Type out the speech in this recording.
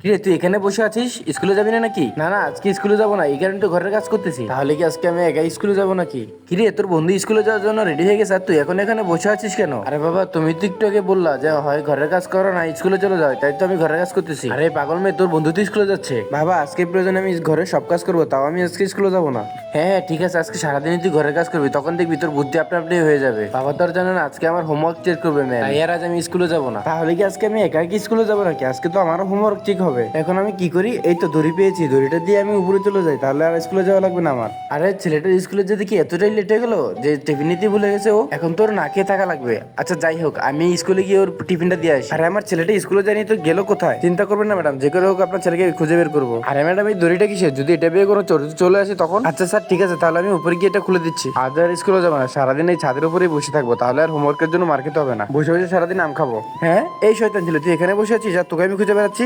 কিরে তুই এখানে বসে আছিস, স্কুলে যাবি না নাকি? না না, আজকে স্কুলে যাবো না, এই কারণে তো ঘরের কাজ করতেছি। তাহলে কি আজকে আমি একাই স্কুলে যাবো নাকি? কিরে তোর বন্ধু স্কুলে যাওয়ার জন্য রেডি হয়ে গেছে আর তুই এখন এখানে বসে আছিস কেন? আরে বাবা, তুমি তো একটু আগে বললা যে হয় ঘরের কাজ করো না স্কুলে চলে যাও, তাই তো আমি ঘরের কাজ করতেছি। আরে পাগল মেয়ে, তোর বন্ধু তো স্কুলে যাচ্ছে। বাবা আজকে প্রয়োজনে আমি ঘরের সব কাজ করবো, তাও আমি আজকে স্কুলে যাবো না। হ্যাঁ হ্যাঁ ঠিক আছে, আজকে সারাদিনই তুই ঘরের কাজ করবি, তখন দেখবি তোর বুদ্ধি আপনা আপনি হয়ে যাবে। বাবা তো আর জানে না আজকে আমার হোমওয়ার্ক চেক করবে ম্যাম, তাই আর আজ আমি স্কুলে যাবো না। তাহলে কি আজকে আমি একা কি স্কুলে যাবো নাকি? আজকে তো আমারও হোমওয়ার্ক চেক হবে। এখন আমি কি করি, এই তো দড়ি পেয়েছি, দড়িটা দিয়ে আমি উপরে চলে যাই, তাহলে আর স্কুলে যাওয়া লাগবে না আমার। আরে ছেলেটার স্কুলে যেতে কি এতটাই লেট হয়ে গেলো যে টিফিন নিতে ভুলে গেছে ও? এখন তোর না খেয়ে থাকা লাগবে। আচ্ছা যাই হোক, আমি স্কুলে গিয়ে ওর টিফিনটা দিয়ে আসি। আরে আমার ছেলেটা স্কুলে যায়নি তো গেলো কোথায়? চিন্তা করবেন না ম্যাডাম, যে করে হোক আপনার ছেলেকে খুঁজে বের করবো। আরে ম্যাডাম এই দড়িটা কিসের? যদি এটা বের কোনো চোর চলে আসে তখন? আচ্ছা স্যার ঠিক আছে, তাহলে আমি উপরে গিয়ে এটা খুলে দিচ্ছি। আজ আর স্কুলে যাবো না, সারাদিন এই ছাদের উপরেই বসে থাকবো, তাহলে আর হোমওয়ার্কের জন্য মার খেতে হবে না, বসে বসে সারাদিন আম খাবো। হ্যাঁ এই শয়তান ছিল, তুই এখানে বসে আছিস আর তোকে আমি খুঁজে বেড়াচ্ছি।